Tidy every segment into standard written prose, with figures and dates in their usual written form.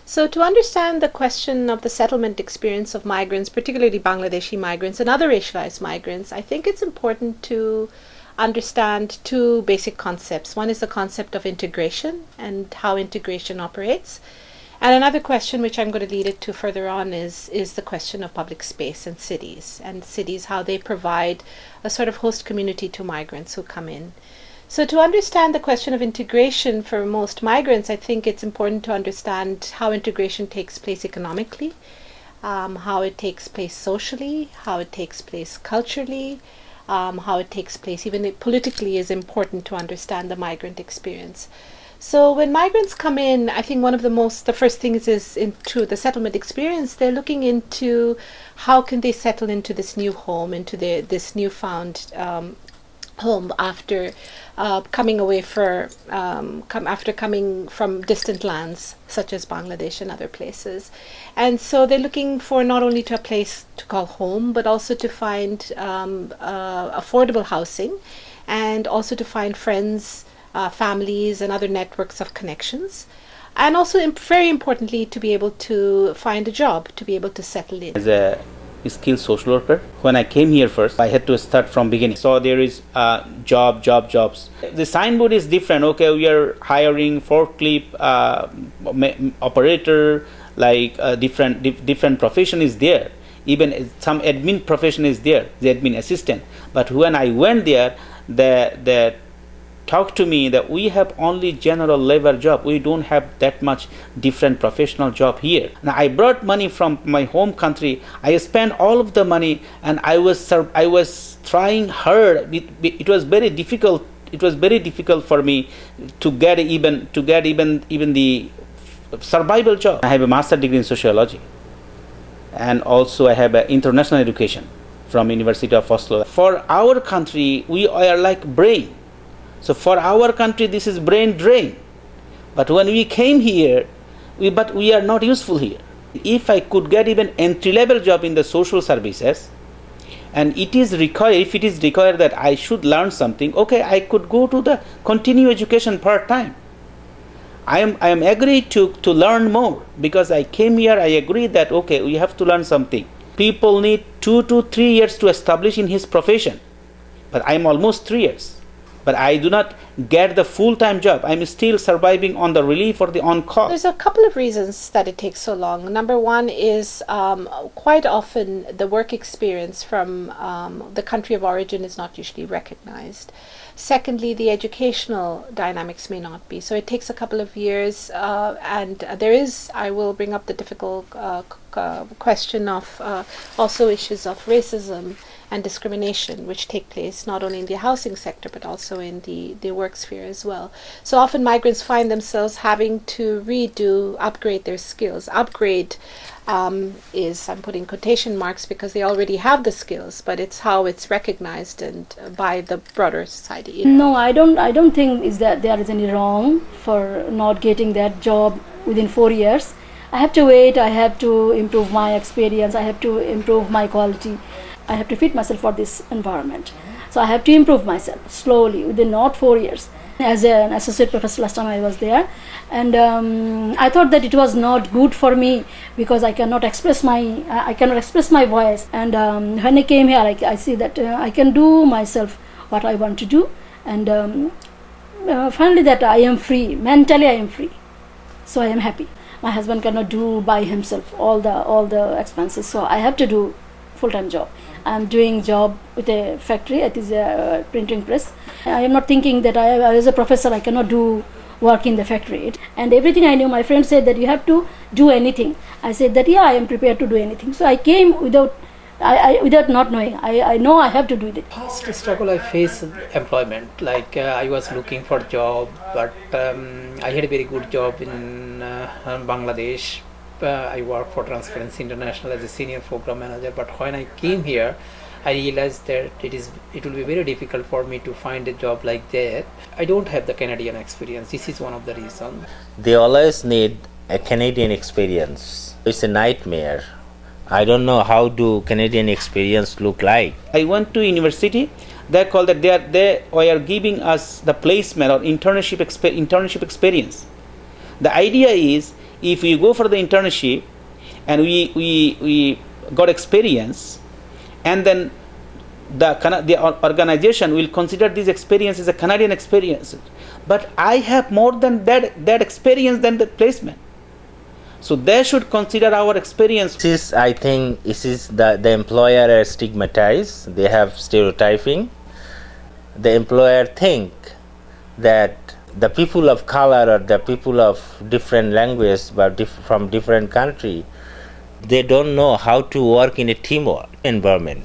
So, to understand the question of the settlement experience of migrants, particularly Bangladeshi migrants and other racialized migrants, I think it's important to understand two basic concepts. One is the concept of integration and how integration operates. And another question, which I'm going to lead it to further on, is the question of public space and cities, how they provide a sort of host community to migrants who come in. So to understand the question of integration for most migrants, I think it's important to understand how integration takes place economically, how it takes place socially, how it takes place culturally, how it takes place even politically is important to understand the migrant experience. So when migrants come in, I think one of the first things is into the settlement experience, they're looking into how can they settle into this new home, into this newfound home after coming from distant lands such as Bangladesh and other places. And so they're looking for not only to a place to call home, but also to find affordable housing, and also to find friends, families, and other networks of connections. And also, very importantly, to be able to find a job, to be able to settle in. As a skilled social worker, when I came here first, I had to start from beginning. So there is jobs. The signboard is different. Okay, we are hiring forklift operator, like different profession is there. Even some admin profession is there, the admin assistant. But when I went there, the talked to me that we have only general labor job. We don't have that much different professional job here. Now I brought money from my home country. I spent all of the money, and I was trying hard. It was very difficult. It was very difficult for me to get even the survival job. I have a master's degree in sociology, and also I have an international education from University of Oslo. For our country, we are like brain. So for our country, this is brain drain. But when we came here, we are not useful here. If I could get even entry-level job in the social services, and if it is required that I should learn something, okay, I could go to the continue education part-time. I am agreed to learn more, because I came here, I agreed that, okay, we have to learn something. People need 2 to 3 years to establish in his profession. But I am almost 3 years. But I do not get the full-time job. I'm still surviving on the relief or the on-call. There's a couple of reasons that it takes so long. Number one is quite often the work experience from the country of origin is not usually recognized. Secondly, the educational dynamics may not be. So it takes a couple of years, and I will bring up the difficult question of also issues of racism and discrimination, which take place not only in the housing sector but also in the work sphere as well. So often migrants find themselves having to upgrade their skills. Upgrade is, I'm putting quotation marks because they already have the skills, but it's how it's recognized and by the broader society. No, I don't think is that there is any wrong for not getting that job within 4 years. I have to wait, I have to improve my experience, I have to improve my quality. I have to fit myself for this environment. So I have to improve myself slowly within not 4 years. As an associate professor last time I was there, and I thought that it was not good for me because I cannot express my voice. And when I came here, I see that I can do myself what I want to do, and finally that I am free. Mentally I am free, so I am happy. My husband cannot do by himself all the expenses, so I have to do full-time job. I'm doing job with a factory. It is a printing press. I am not thinking that as a professor I cannot do work in the factory. And everything I knew, my friend said that you have to do anything. I said that yeah, I am prepared to do anything. So I came without not knowing. I know I have to do it. First struggle I faced employment. Like I was looking for job, but I had a very good job in Bangladesh. I worked for Transparency International as a senior program manager, but when I came here, I realized that it will be very difficult for me to find a job like that. I don't have the Canadian experience. This is one of the reasons. They always need a Canadian experience. It's a nightmare. I don't know how do Canadian experience look like. I went to university. They call that they are giving us the placement or internship experience. The idea is, If we go for the internship and we got experience, and then the organization will consider this experience as a Canadian experience, but I have more than that experience than the placement, so they should consider our experience. I think this is the employer are stigmatized. They have stereotyping. The employer think that the people of color or the people of different language but from different country, they don't know how to work in a teamwork environment.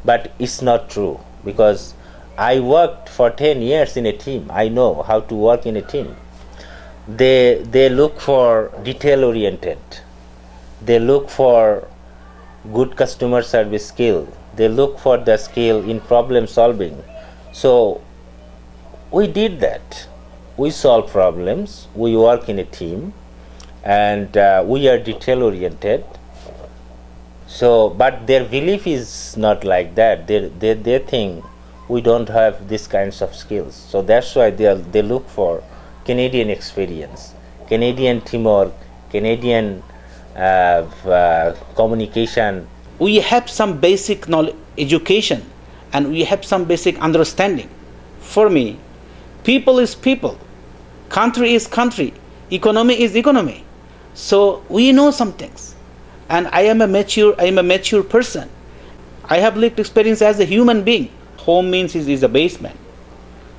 But it's not true, because I worked for 10 years in a team. I know how to work in a team. They look for detail oriented. They look for good customer service skill. They look for the skill in problem solving. So we did that. We solve problems. We work in a team, and we are detail oriented. So, but their belief is not like that. They think we don't have these kinds of skills. So that's why they look for Canadian experience, Canadian teamwork, Canadian communication. We have some basic knowledge, education, and we have some basic understanding. For me, people is people, country is country, economy is economy. So we know some things, and I am a mature person. I have lived experience as a human being. Home means is a basement.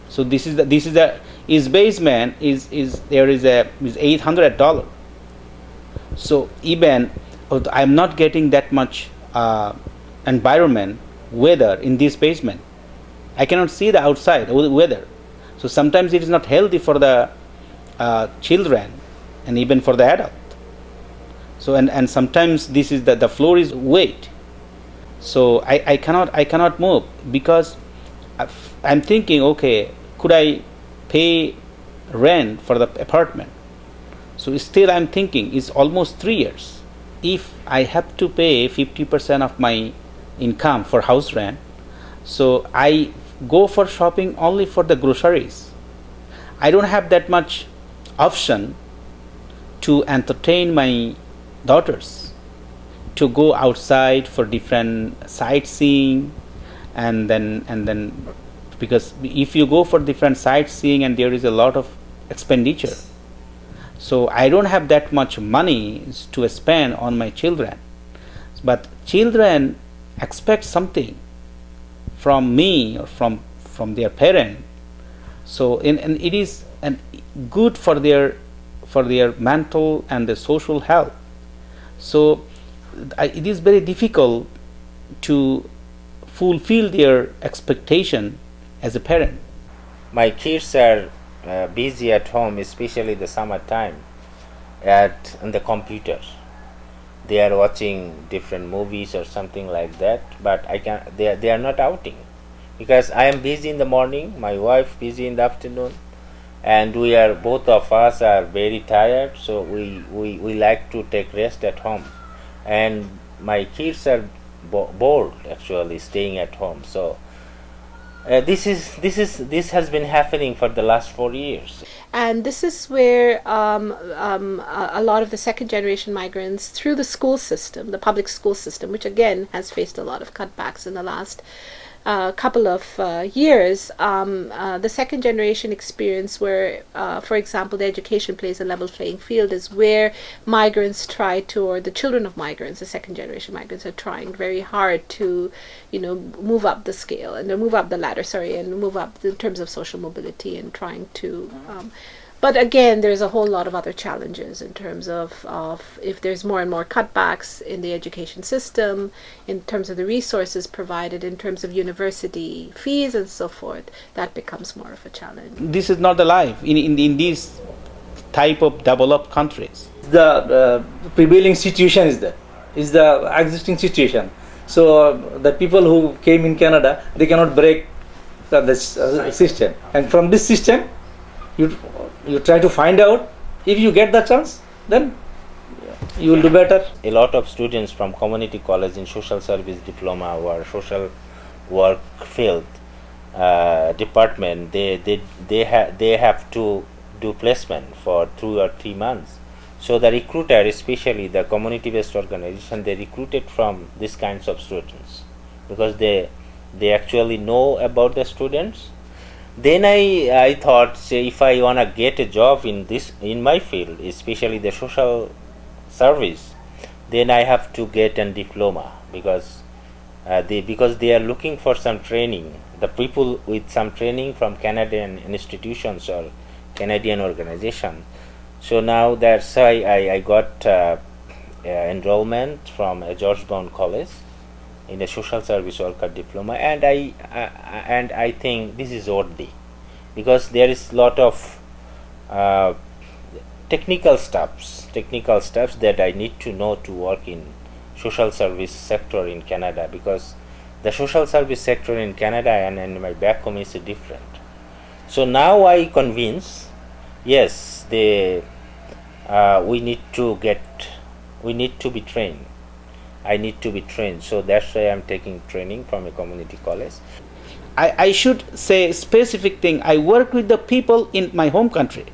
So this is basement is $800. So even I'm not getting that much environment weather in this basement. I cannot see the outside weather. So sometimes it is not healthy for the children and even for the adult. So and sometimes this is the floor is wet. So I cannot move, because I'm thinking, okay, could I pay rent for the apartment? So still I'm thinking it's almost 3 years. If I have to pay 50% of my income for house rent, so I go for shopping only for the groceries. I don't have that much option to entertain my daughters, to go outside for different sightseeing, and then because if you go for different sightseeing and there is a lot of expenditure, so I don't have that much money to spend on my children. But children expect something from me or from their parent. So and it is good for their mental and their social health. So it is very difficult to fulfill their expectation as a parent. My kids are busy at home, especially the summertime, on the computer. They are watching different movies or something like that, but they are not outing, because I am busy in the morning, my wife busy in the afternoon, and both of us are very tired, so we like to take rest at home, and my kids are bored actually staying at home. So this has been happening for the last 4 years. And this is where a lot of the second generation migrants, through the school system, the public school system, which again has faced a lot of cutbacks in the last couple of years, the second generation experience where, for example, the education plays a level playing field is where migrants try to, or the children of migrants, the second generation migrants, are trying very hard to, move up the scale and move up the ladder, and move up in terms of social mobility and trying to. But again, there's a whole lot of other challenges in terms of if there's more and more cutbacks in the education system, in terms of the resources provided, in terms of university fees and so forth, that becomes more of a challenge. This is not the life in these type of developed countries. The prevailing situation is the existing situation. So the people who came in Canada, they cannot break the system, and from this system, you try to find out. If you get the chance, then you will do better. A lot of students from community college in social service diploma or social work field department, they have to do placement for 2 or 3 months. So the recruiter, especially the community-based organization, they recruited from these kinds of students because they actually know about the students. Then I thought, say, if I wanna get a job in my field, especially the social service, then I have to get a diploma because they are looking for some training. The people with some training from Canadian institutions or Canadian organization. So now that's why I got enrollment from a Georgetown College in a social service worker diploma, and I think this is worthy because there is lot of technical stuffs that I need to know to work in social service sector in Canada, because the social service sector in Canada and my back home is different. So now I convince, yes, we need to be trained. I need to be trained. So that's why I'm taking training from a community college. I should say specific thing. I work with the people in my home country.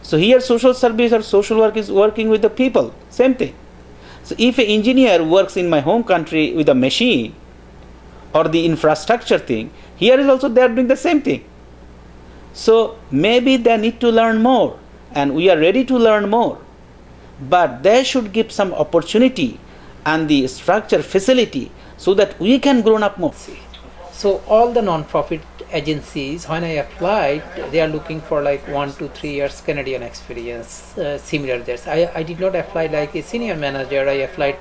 So here social service or social work is working with the people. Same thing. So if an engineer works in my home country with a machine or the infrastructure thing, here is also they are doing the same thing. So maybe they need to learn more, and we are ready to learn more. But they should give some opportunity and the structure facility so that we can grow up more. So all the non-profit agencies, when I applied, they are looking for like 1 to 3 years Canadian experience, similar this. I did not apply like a senior manager. I applied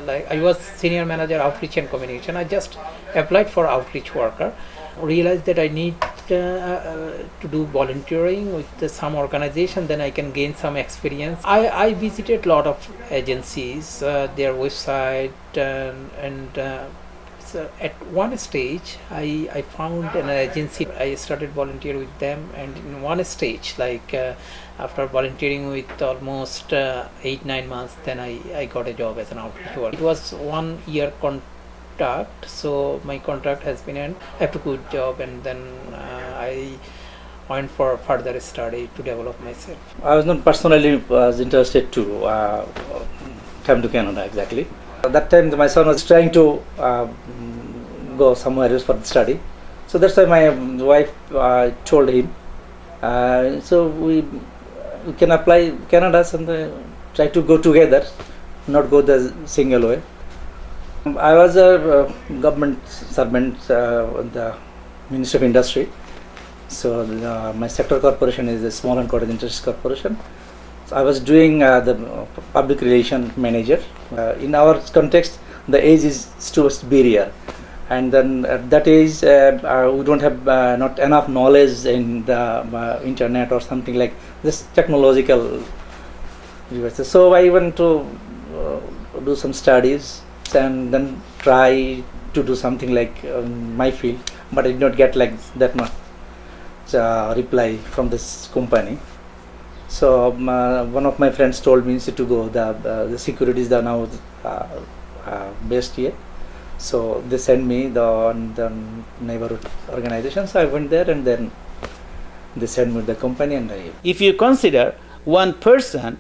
like I was senior manager outreach and communication. I just applied for outreach worker. Realized that I need to do volunteering with some organization, then I can gain some experience. I visited a lot of agencies, their website, and so at one stage I found an agency. I started volunteering with them, and in one stage, like after volunteering with almost 8-9 months, then I got a job as an outreach worker. It was 1 year contract, so my contract has been ended. I have to quit job, and then I went for further study to develop myself. I was not personally interested to come to Canada exactly. At that time my son was trying to go somewhere else for the study. So that's why my wife told him, so we can apply Canada and try to go together, not go the single way. I was a government servant in the Ministry of Industry. So my sector corporation is a small and cottage industries corporation. So I was doing the public relation manager. In our context, the age is towards barrier, and then at that age we don't have not enough knowledge in the internet or something like this technological. So I went to do some studies and then try to do something like my field, but I did not get like that much reply from this company. So one of my friends told me to go. The securities are now based here, so they sent me the neighborhood organization. So I went there, and then they sent me the company, and I. If you consider one person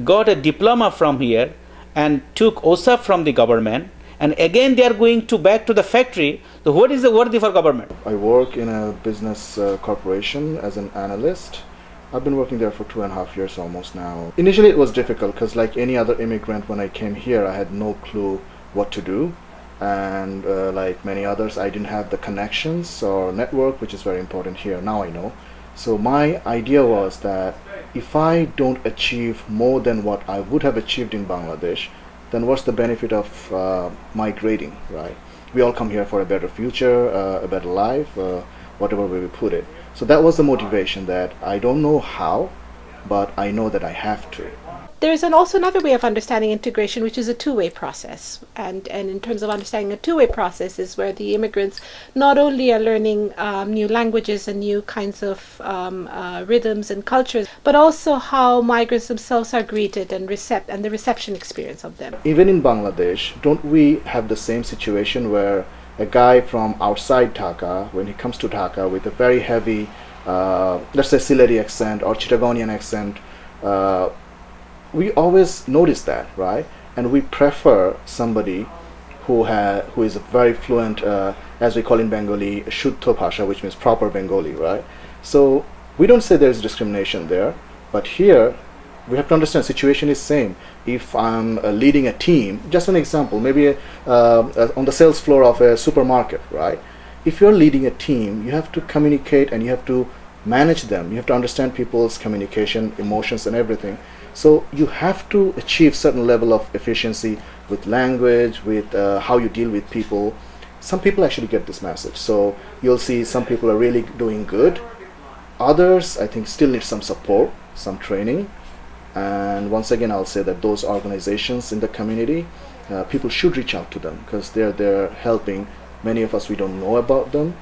got a diploma from here and took OSA from the government, and again they are going back to the factory, so what is the worthy for government? I work in a business corporation as an analyst. I've been working there for 2.5 years almost now. Initially it was difficult because like any other immigrant, when I came here I had no clue what to do, and like many others I didn't have the connections or network, which is very important here. Now I know. So my idea was that if I don't achieve more than what I would have achieved in Bangladesh, then what's the benefit of migrating, right? We all come here for a better future, a better life, whatever way we put it. So that was the motivation, that I don't know how, but I know that I have to. There is also another way of understanding integration, which is a two-way process. And in terms of understanding a two-way process is where the immigrants not only are learning new languages and new kinds of rhythms and cultures, but also how migrants themselves are greeted and the reception experience of them. Even in Bangladesh, don't we have the same situation where a guy from outside Dhaka, when he comes to Dhaka with a very heavy, let's say Sylheti accent or Chittagonian accent, we always notice that, right? And we prefer somebody who is a very fluent, as we call in Bengali, Shuddha Bhasha, which means proper Bengali, right? So we don't say there's discrimination there, but here we have to understand situation is same. If I'm leading a team, just an example, maybe on the sales floor of a supermarket, right? If you're leading a team, you have to communicate and you have to manage them. You have to understand people's communication, emotions, and everything. So you have to achieve certain level of efficiency with language, with how you deal with people. Some people actually get this message. So you'll see some people are really doing good. Others, I think, still need some support, some training. And once again, I'll say that those organizations in the community, people should reach out to them because they're helping. Many of us, we don't know about them,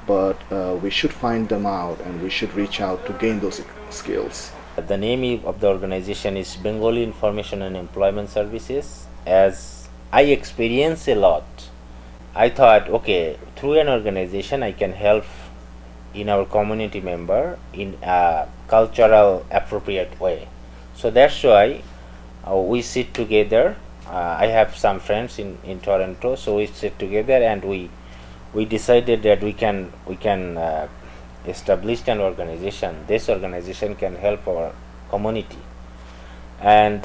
but we should find them out and we should reach out to gain those skills. The name of the organization is Bengali Information and Employment Services. As I experience a lot, I thought, okay, through an organization I can help in our community member in a cultural appropriate way. So that's why we sit together. I have some friends in Toronto, so we sit together and we decided that we can establish an organization. This organization can help our community, and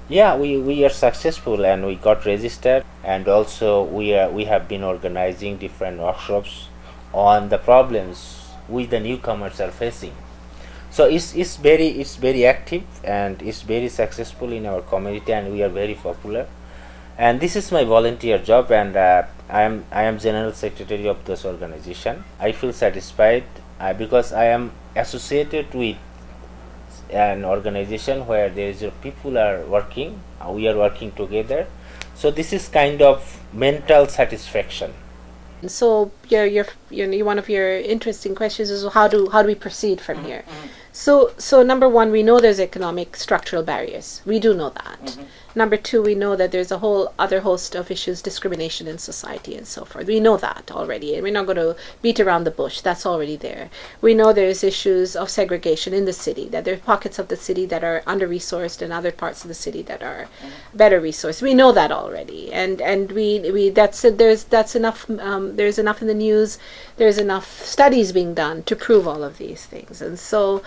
we are successful and we got registered, and also we have been organizing different workshops on the problems we the newcomers are facing. So it's very active and it's very successful in our community, and we are very popular. And this is my volunteer job, and I am general secretary of this organization. I feel satisfied because I am associated with an organization where there is people are working. We are working together. So this is kind of mental satisfaction. So one of your interesting questions is how do we proceed from here? So number one, we know there's economic structural barriers. We do know that. Number two, we know that there's a whole other host of issues, discrimination in society and so forth. We know that already, and we're not going to beat around the bush. That's already there. We know there's issues of segregation in the city, that there are pockets of the city that are under-resourced and other parts of the city that are better resourced. We know that already, and that's enough. There's enough in the news. There's enough studies being done to prove all of these things, and so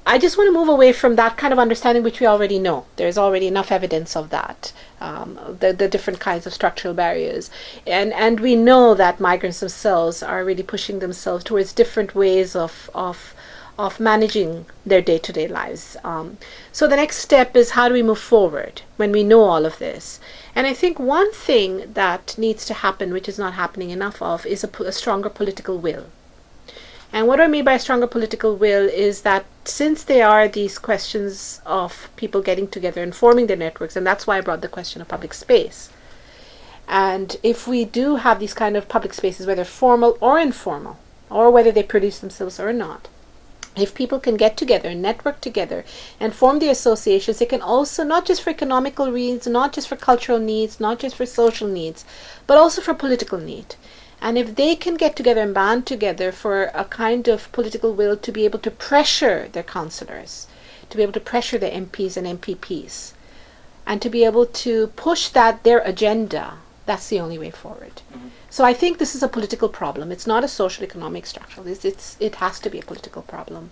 I just want to move away from that kind of understanding, which we already know. There's already enough evidence of that, the different kinds of structural barriers. And we know that migrants themselves are really pushing themselves towards different ways of managing their day-to-day lives. So the next step is, how do we move forward when we know all of this? And I think one thing that needs to happen, which is not happening enough of, is a stronger political will. And what I mean by a stronger political will is that since there are these questions of people getting together and forming their networks, and that's why I brought the question of public space. And if we do have these kind of public spaces, whether formal or informal, or whether they produce themselves or not, if people can get together and network together and form the associations, they can also, not just for economical reasons, not just for cultural needs, not just for social needs, but also for political need. And if they can get together and band together for a kind of political will to be able to pressure their councillors, to be able to pressure their MPs and MPPs, and to be able to push their agenda, that's the only way forward. So I think this is a political problem. It's not a social, economic, structural. It has to be a political problem.